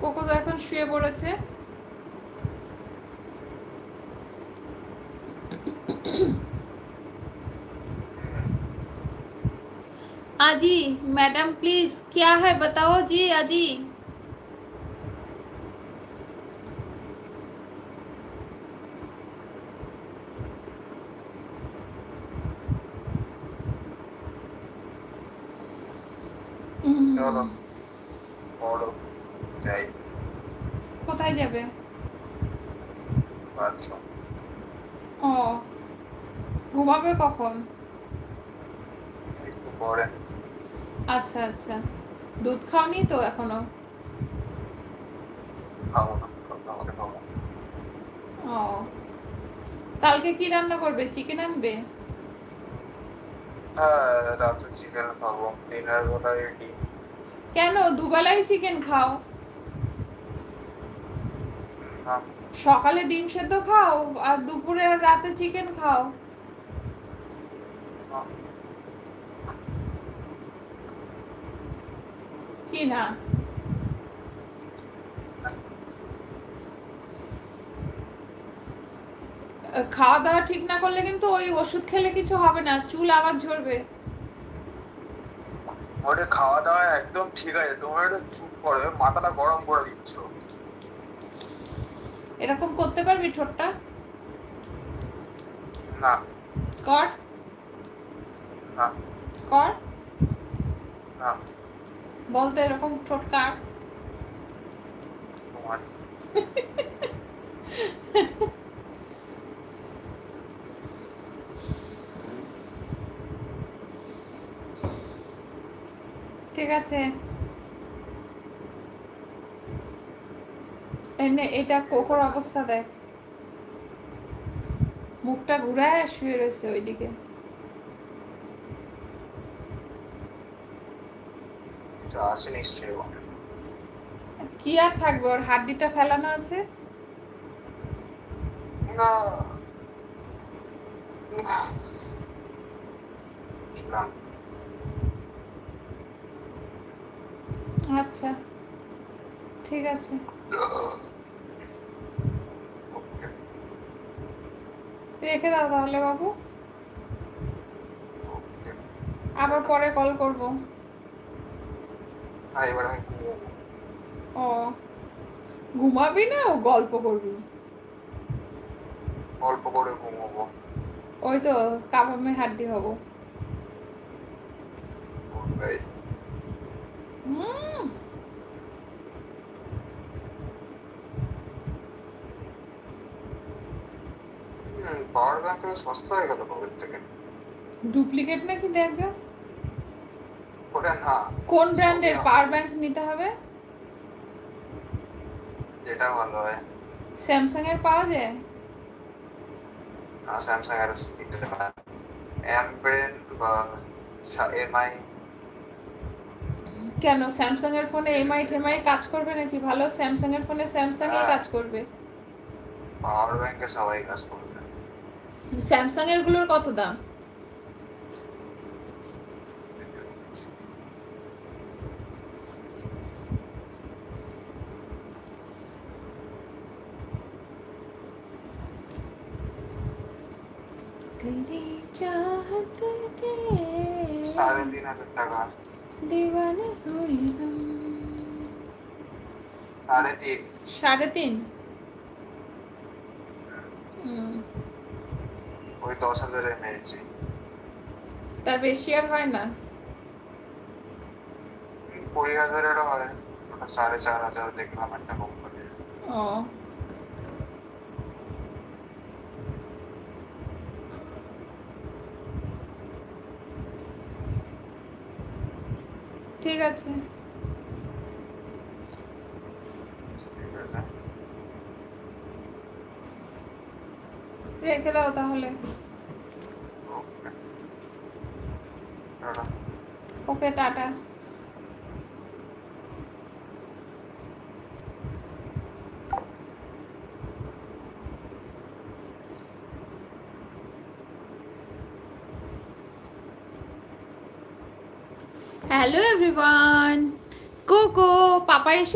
Cocoa তো এখন শুয়ে পড়েছে। आजी मैडम प्लीज क्या है बताओ जी आजी। চলো পড়ো, যাই। কোথায় যাবে? বাথরুম। ও, ঘুমাবে কখন? একটু পরে। আচ্ছা আচ্ছা, দুধ খাওনি তো এখনো? খাবো না, আমাকে খাবো। ও, কালকে কি রান্না করবে? চিকেন আনবে? হ্যাঁ, রাতে চিকেন খাবো, ডিনার বেলায় ডিম। কেন দুবেলাই চিকেন খাও? না। সকালে ডিম সেদ্ধ খাও আর দুপুরে আর রাতে চিকেন খাও? না। কি না? খাওয়া দাওয়া ঠিক না করলে কিন্তু ওই ওষুধ খেলে কিছু হবে না, চুল আবার ঝরবে। ওরে খাওয়া দাওয়া একদম ঠিক আছে, তোমার একটু চুপ করো, মাথাটা গরম করে দিচ্ছ। এরকম করতে পারবি ঠোঁটটা? না। কর না। কর, না। বলতে এরকম ঠোঁট কার? তোমার। ঠিক আছে, এনে এটা কোকোর অবস্থা দেখ, মুখটা ঘুরায় শুয়ে রয়েছে ওইদিকে। আছে নিশ্চয়ই। কি আর থাকবে, ওর হাড্ডিটা ফেলানো আছে। না। না। আচ্ছা ঠিক আছে, রেখে দাও তাহলে বাবু, আবার পরে কল করব। এবার আমি ঘুমোবো। ও, ঘুমাবি না ও গল্প করবি? অল্প করে ঘুমোবো। ওই তো কাবামে হাড্ডি হব। ওটাই। হুম, পাওয়ার ব্যাংক সস্তা হয়ে গেল কবে থেকে। ডুপ্লিকেট নাকি দেখ গা। ওটা না। কোন সবই ব্র্যান্ডের পাওয়ার ব্যাংক নিতে হবে? যেটা ভালো হয়। স্যামসাং এর পাওয়া যায়? না, স্যামসাং এর নিতে পারে, এমব্রেন বা এমআই। কেন স্যামসাং এর ফোনে এমআই টেমআই কাজ করবে নাকি? ভালো স্যামসাং এর ফোনে স্যামসাং এই কাজ করবে। পাওয়ার ব্যাংকে সবাই কাজ করবে। স্যামসাং এর গুলোর কত দাম? तेरी चाहत के 3,500 টাকা। दीवाने हुए हम। 3.5। 3.5? ওই 10,000 মেরেছি। তার বেশি আর হয় না? 20,000-এরও হয়। ওটা 4,500 দেখলাম একটা কোম্পানি। ও, ঠিক আছে, ঠিক আছে। রেখে দাও তাহলে। Okay, tata. Okay tata. Hello everyone, কোকো পাপা এসে